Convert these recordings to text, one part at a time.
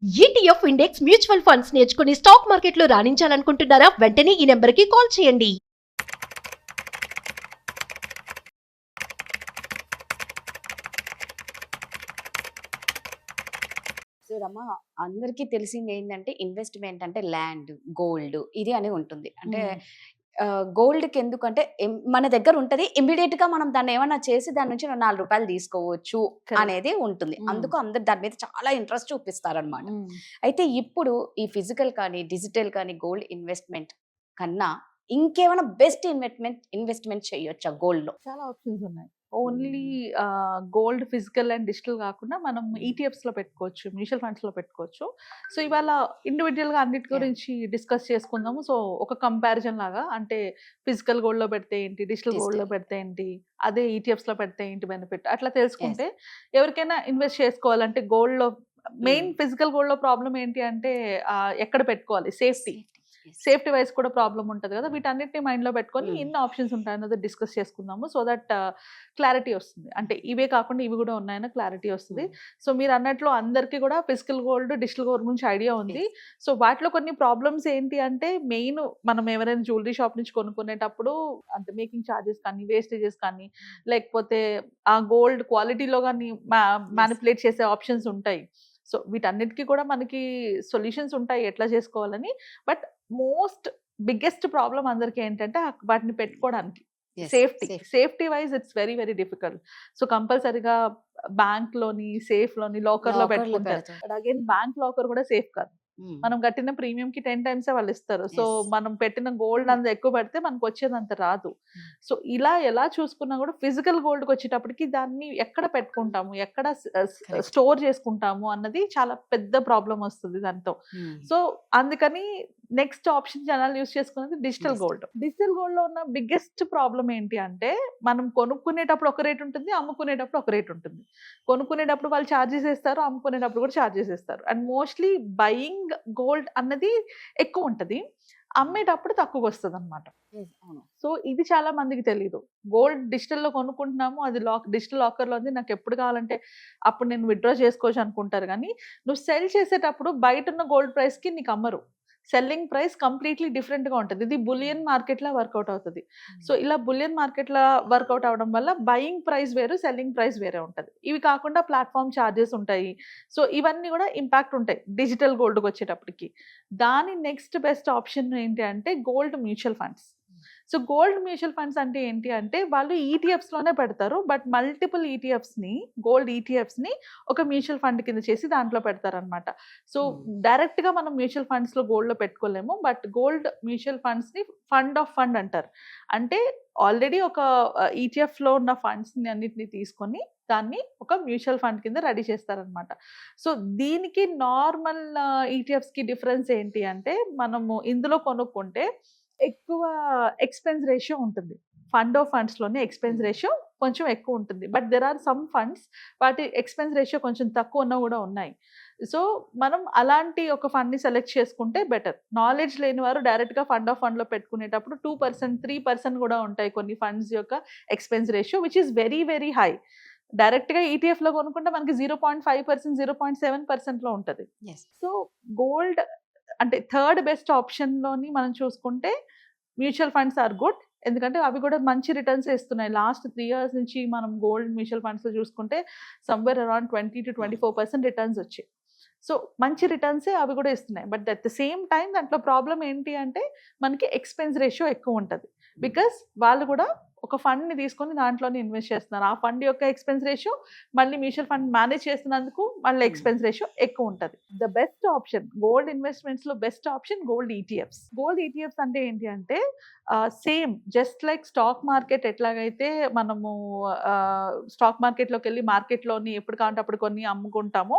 ETF index mutual funds నేర్చుకుని stock మార్కెట్లో రాణించాలనుకుంటున్నారా? వెంటనే ఈ నెంబర్కి కాల్ చేయండి. సో రమ, అందరికీ తెలిసింది ఏంటంటే ఇన్వెస్ట్మెంట్ అంటే ల్యాండ్, గోల్డ్ ఇది అని ఉంటుంది. అంటే గోల్డ్కి ఎందుకంటే మన దగ్గర ఉంటుంది, ఇమ్మీడియట్ గా మనం దాన్ని ఏమన్నా చేసి దాని నుంచి ₹4 తీసుకోవచ్చు అనేది ఉంటుంది. అందుకు అందరు దాని మీద చాలా ఇంట్రెస్ట్ చూపిస్తారనమాట. అయితే ఇప్పుడు ఈ ఫిజికల్ కానీ డిజిటల్ కానీ గోల్డ్ ఇన్వెస్ట్మెంట్ కన్నా ఇంకేమైనా బెస్ట్ ఇన్వెస్ట్మెంట్ చేయొచ్చా గోల్డ్ లో? చాలా ఆప్షన్స్ ఉన్నాయి. Only gold physical and digital కాకుండా మనం ఈటీఎఫ్స్ లో పెట్టుకోవచ్చు, మ్యూచువల్ ఫండ్స్ లో పెట్టుకోవచ్చు. సో ఇవాళ ఇండివిజువల్ గా అన్నిటి గురించి డిస్కస్ చేసుకుందాము. సో ఒక కంపారిజన్ లాగా, అంటే ఫిజికల్ గోల్డ్ లో పెడితే ఏంటి, డిజిటల్ గోల్డ్ లో పెడితే ఏంటి, అదే ఈటీఎఫ్స్ లో పెడితే ఏంటి బెనిఫిట్, అట్లా తెలుసుకుంటే ఎవరికైనా ఇన్వెస్ట్ చేసుకోవాలంటే గోల్డ్ లో మెయిన్ ఫిజికల్ గోల్డ్ లో ప్రాబ్లం ఏంటి అంటే ఎక్కడ పెట్టుకోవాలి, సేఫ్టీ వైజ్ కూడా ప్రాబ్లం ఉంటుంది కదా. వీటన్నిటిని మైండ్ లో పెట్టుకొని ఎన్ని ఆప్షన్స్ ఉంటాయన్నది డిస్కస్ చేసుకుందాము. సో దట్ క్లారిటీ వస్తుంది, అంటే ఇవే కాకుండా ఇవి కూడా ఉన్నాయన్న క్లారిటీ వస్తుంది. సో మీరు అన్నట్లు అందరికీ కూడా ఫిజికల్ గోల్డ్, డిజిటల్ గోల్డ్ గురించి ఐడియా ఉంది. సో వాటిలో కొన్ని ప్రాబ్లమ్స్ ఏంటి అంటే, మెయిన్ మనం ఎవరైనా జ్యువెలరీ షాప్ నుంచి కొనుక్కునేటప్పుడు అంటే మేకింగ్ ఛార్జెస్ కానీ, వేస్టేజెస్ కానీ, లేకపోతే ఆ గోల్డ్ క్వాలిటీలో కానీ మ్యానిపులేట్ చేసే ఆప్షన్స్ ఉంటాయి. సో వీటన్నిటికీ కూడా మనకి సొల్యూషన్స్ ఉంటాయి ఎట్లా చేసుకోవాలని. బట్ మోస్ట్ బిగ్గెస్ట్ ప్రాబ్లం అందరికి ఏంటంటే వాటిని పెట్టుకోవడానికి safety wise it's very very difficult. So కంపల్సరీగా బ్యాంక్ లోని, సేఫ్ లోని, లాకర్ లో పెట్టుకుంటారు. అగైన్ బ్యాంక్ లాకర్ కూడా సేఫ్ కాదు. మనం కట్టిన ప్రీమియం కి 10 times వాళ్ళు ఇస్తారు. సో మనం పెట్టిన గోల్డ్ అంత ఎక్కువ పెడితే మనకు వచ్చేది అంత రాదు. సో ఇలా ఎలా చూసుకున్నా కూడా ఫిజికల్ గోల్డ్కి వచ్చేటప్పటికి దాన్ని ఎక్కడ పెట్టుకుంటాము, ఎక్కడ స్టోర్ చేసుకుంటాము అన్నది చాలా పెద్ద ప్రాబ్లం వస్తుంది దాంతో. సో అందుకని నెక్స్ట్ ఆప్షన్ జనాలు యూస్ చేసుకున్నది డిజిటల్ గోల్డ్. డిజిటల్ గోల్డ్ లో ఉన్న బిగ్గెస్ట్ ప్రాబ్లం ఏంటి అంటే, మనం కొనుక్కునేటప్పుడు ఒక రేట్ ఉంటుంది, అమ్ముకునేటప్పుడు ఒక రేట్ ఉంటుంది. కొనుక్కునేటప్పుడు వాళ్ళు ఛార్జెస్ వేస్తారు, అమ్ముకునేటప్పుడు కూడా ఛార్జెస్ వేస్తారు. అండ్ మోస్ట్లీ బయింగ్ గోల్డ్ అన్నది ఎక్కువ ఉంటుంది, అమ్మేటప్పుడు తక్కువ వస్తుంది అనమాట. సో ఇది చాలా మందికి తెలియదు. గోల్డ్ డిజిటల్లో కొనుక్కుంటున్నాము, అది డిజిటల్ లాకర్లో ఉంది, నాకు ఎప్పుడు కావాలంటే అప్పుడు నేను విత్డ్రా చేసుకోవచ్చు అనుకుంటారు. కానీ నువ్వు సెల్ చేసేటప్పుడు బయట ఉన్న గోల్డ్ ప్రైస్కి నీకు అమ్మరు. సెల్లింగ్ ప్రైస్ కంప్లీట్లీ డిఫరెంట్గా ఉంటుంది. ఇది బులియన్ మార్కెట్లో వర్కౌట్ అవుతుంది. సో ఇలా బులియన్ మార్కెట్లో వర్కౌట్ అవడం వల్ల బయింగ్ ప్రైస్ వేరు, సెల్లింగ్ ప్రైస్ వేరే ఉంటుంది. ఇవి కాకుండా ప్లాట్ఫామ్ ఛార్జెస్ ఉంటాయి. సో ఇవన్నీ కూడా ఇంపాక్ట్ ఉంటాయి డిజిటల్ గోల్డ్కి వచ్చేటప్పటికి. దాని నెక్స్ట్ బెస్ట్ ఆప్షన్ ఏంటి అంటే gold mutual funds. So gold mutual funds అంటే ఏంటి అంటే, వాళ్ళు ఈటీఎఫ్స్ లోనే పెడతారు, బట్ మల్టిపుల్ గోల్డ్ ఈటీఎఫ్స్ ని ఒక మ్యూచువల్ ఫండ్ కింద చేసి దాంట్లో పెడతారు అనమాట. సో డైరెక్ట్ గా మనం మ్యూచువల్ ఫండ్స్ లో గోల్డ్ లో పెట్టుకోలేము, బట్ గోల్డ్ మ్యూచువల్ ఫండ్స్ ని ఫండ్ ఆఫ్ ఫండ్ అంటారు. అంటే ఆల్రెడీ ఒక ఈటీఎఫ్ లో ఉన్న ఫండ్స్ ని అన్నిటిని తీసుకొని దాన్ని ఒక మ్యూచువల్ ఫండ్ కింద రెడీ చేస్తారనమాట. సో దీనికి నార్మల్ ఈటీఎఫ్స్ కి డిఫరెన్స్ ఏంటి అంటే, మనము ఇందులో కొనుక్కుంటే ఎక్కువ ఎక్స్పెన్స్ రేషియో ఉంటుంది. ఫండ్ ఆఫ్ ఫండ్స్ లోనే ఎక్స్పెన్స్ రేషియో కొంచెం ఎక్కువ ఉంటుంది. But there are some funds వాటి ఎక్స్పెన్స్ రేషియో కొంచెం తక్కువ ఉన్న కూడా ఉన్నాయి. సో మనం అలాంటి ఒక ఫండ్ ని సెలెక్ట్ చేసుకుంటే బెటర్. నాలెడ్జ్ లేని వారు డైరెక్ట్ గా ఫండ్ ఆఫ్ ఫండ్ లో పెట్టుకునేటప్పుడు 2%, 3% కూడా ఉంటాయి కొన్ని ఫండ్స్ యొక్క expense ratio, which is very very high. Direct గా ఈటీఎఫ్ లో కొనుక్కుంటే మనకి 0.5%, 0.7% లో ఉంటుంది. సో గోల్డ్ అంటే థర్డ్ బెస్ట్ ఆప్షన్ లోని మనం చూసుకుంటే మ్యూచువల్ ఫండ్స్ ఆర్ గుడ్. ఎందుకంటే అవి కూడా మంచి రిటర్న్స్ ఇస్తున్నాయి. లాస్ట్ 3 years నుంచి మనం గోల్డ్ మ్యూచువల్ ఫండ్స్ లో చూసుకుంటే సమ్వేర్ అరౌండ్ 20 to 24% రిటర్న్స్ వచ్చాయి. సో మంచి రిటర్న్సే అవి కూడా ఇస్తున్నాయి. But at the same time దాంట్లో ప్రాబ్లం ఏంటి అంటే, మనకి ఎక్స్పెన్స్ రేషియో ఎక్కువ ఉంటుంది. బికాస్ వాళ్ళు కూడా ఒక ఫండ్ ని తీసుకొని దాంట్లోనే ఇన్వెస్ట్ చేస్తున్నారు. ఆ ఫండ్ యొక్క ఎక్స్పెన్స్ రేషియో మళ్ళీ మ్యూచువల్ ఫండ్ మేనేజ్ చేస్తున్నందుకు మళ్ళీ ఎక్స్పెన్స్ రేషియో ఎక్కువ ఉంటుంది. The best option gold investments లో best option gold ETFs. Gold ETFs అంటే ఏంటి అంటే, same just like stock market ఎట్లాగైతే మనము స్టాక్ మార్కెట్లోకి వెళ్ళి మార్కెట్లోని ఎప్పుడు కావాలంటే అప్పుడు కొన్ని అమ్ముకుంటామో,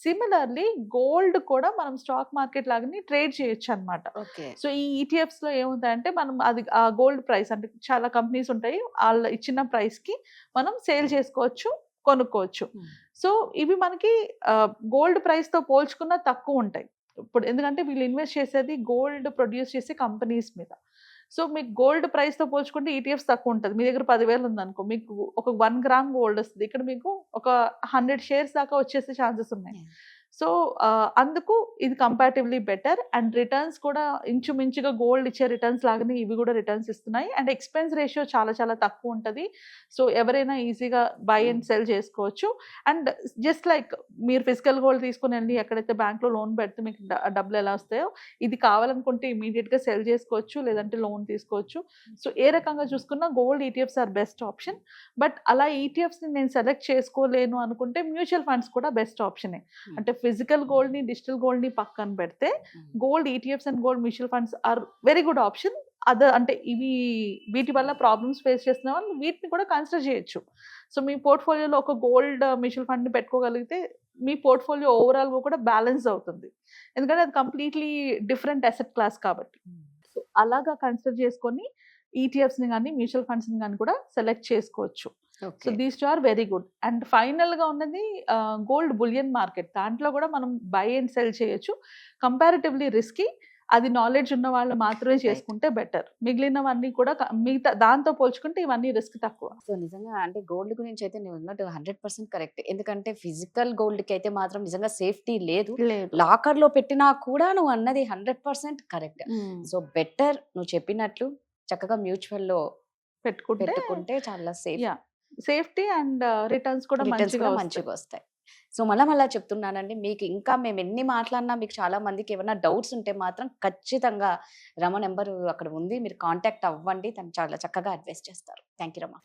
సిమిలర్లీ గోల్డ్ కూడా మనం స్టాక్ మార్కెట్ లాగానే ట్రేడ్ చేయొచ్చు అనమాట. సో ఈ ఈటీఎఫ్స్ లో ఏముంటాయంటే, మనం అది ఆ గోల్డ్ ప్రైస్ అంటే చాలా కంపెనీస్ ఉంటాయి, వాళ్ళు ఇచ్చిన ప్రైస్ కి మనం సేల్ చేసుకోవచ్చు, కొనుక్కోవచ్చు. సో ఇవి మనకి గోల్డ్ ప్రైస్ తో పోల్చుకున్న తక్కువ ఉంటాయి ఇప్పుడు, ఎందుకంటే వీళ్ళు ఇన్వెస్ట్ చేసేది గోల్డ్ ప్రొడ్యూస్ చేసే కంపెనీస్ మీద. సో మీకు గోల్డ్ ప్రైస్ తో పోల్చుకుంటే ఈటీఎఫ్స్ తక్కువ ఉంటుంది. మీ దగ్గర 10,000 ఉందనుకో, మీకు ఒక 1 gram గోల్డ్ వస్తుంది. ఇక్కడ మీకు ఒక 100 shares దాకా వచ్చేసే ఛాన్సెస్ ఉన్నాయి. సో అందుకు ఇది కంపారిటివ్లీ బెటర్. అండ్ రిటర్న్స్ కూడా ఇంచుమించుగా గోల్డ్ ఇచ్చే రిటర్న్స్ లాగానే ఇవి కూడా రిటర్న్స్ ఇస్తున్నాయి. అండ్ ఎక్స్పెన్స్ రేషియో చాలా చాలా తక్కువ ఉంటుంది. సో ఎవరైనా ఈజీగా బై అండ్ సెల్ చేసుకోవచ్చు. అండ్ జస్ట్ లైక్ మీరు ఫిజికల్ గోల్డ్ తీసుకుని వెళ్ళి ఎక్కడైతే బ్యాంక్లో లోన్ పెడితే మీకు డబ్బులు ఎలా వస్తాయో, ఇది కావాలనుకుంటే ఇమీడియట్గా సెల్ చేసుకోవచ్చు, లేదంటే లోన్ తీసుకోవచ్చు. సో ఏ రకంగా చూసుకున్నా gold ETFs are best option. But అలా ఈటీఎఫ్స్ని నేను సెలెక్ట్ చేసుకోలేను అనుకుంటే మ్యూచువల్ ఫండ్స్ కూడా బెస్ట్ ఆప్షనే. అంటే ఫిజికల్ గోల్డ్ని డిజిటల్ గోల్డ్ని పక్కన పెడితే gold ETFs and gold mutual funds are very good option. అంటే వీటి వల్ల ప్రాబ్లమ్స్ ఫేస్ చేస్తున్న వాళ్ళు వీటిని కూడా కన్సిడర్ చేయొచ్చు. సో మీ పోర్ట్ఫోలియోలో ఒక గోల్డ్ మ్యూచువల్ ఫండ్ని పెట్టుకోగలిగితే మీ పోర్ట్ఫోలియో ఓవరాల్గా కూడా బ్యాలెన్స్ అవుతుంది. ఎందుకంటే అది కంప్లీట్లీ డిఫరెంట్ అసెట్ క్లాస్ కాబట్టి. సో అలాగా కన్సిడర్ చేసుకొని ఈటీఎఫ్స్ని కానీ మ్యూచువల్ ఫండ్స్ని కానీ కూడా సెలెక్ట్ చేసుకోవచ్చు. So these two are very good. And ఫైనల్గా ఉన్నది గోల్డ్ బులియన్ మార్కెట్. దాంట్లో కూడా మనం బై అండ్ సెల్ చేయొచ్చు. Comparatively risky. అది నాలెడ్జ్ ఉన్న వాళ్ళు మాత్రమే చేసుకుంటే బెటర్. మిగిలినవన్నీ కూడా మిగతా దాంతో పోల్చుకుంటే ఇవన్నీ రిస్క్ తక్కువ. సో నిజంగా అంటే గోల్డ్ గురించి అయితే నేను ఉన్నట్టు 100% కరెక్ట్. ఎందుకంటే ఫిజికల్ గోల్డ్కి అయితే మాత్రం నిజంగా సేఫ్టీ లేదు. లాకర్ లో పెట్టినా కూడా నువ్వు అన్నది 100% కరెక్ట్. సో బెటర్ నువ్వు చెప్పినట్లు చక్కగా మ్యూచువల్ లో పెట్టుకుంటే చాలా సేఫ్టీ అండ్ రిటర్న్స్ కూడా మంచిగా వస్తాయి. సో మళ్ళా చెప్తున్నానండి, మీకు ఇంకా మేము ఎన్ని మాట్లాడినా మీకు చాలా మందికి ఏమైనా డౌట్స్ ఉంటే మాత్రం ఖచ్చితంగా రమ నెంబర్ అక్కడ ఉంది, మీరు కాంటాక్ట్ అవ్వండి. తను చాలా చక్కగా అడ్వైస్ చేస్తారు. Thank you Rama.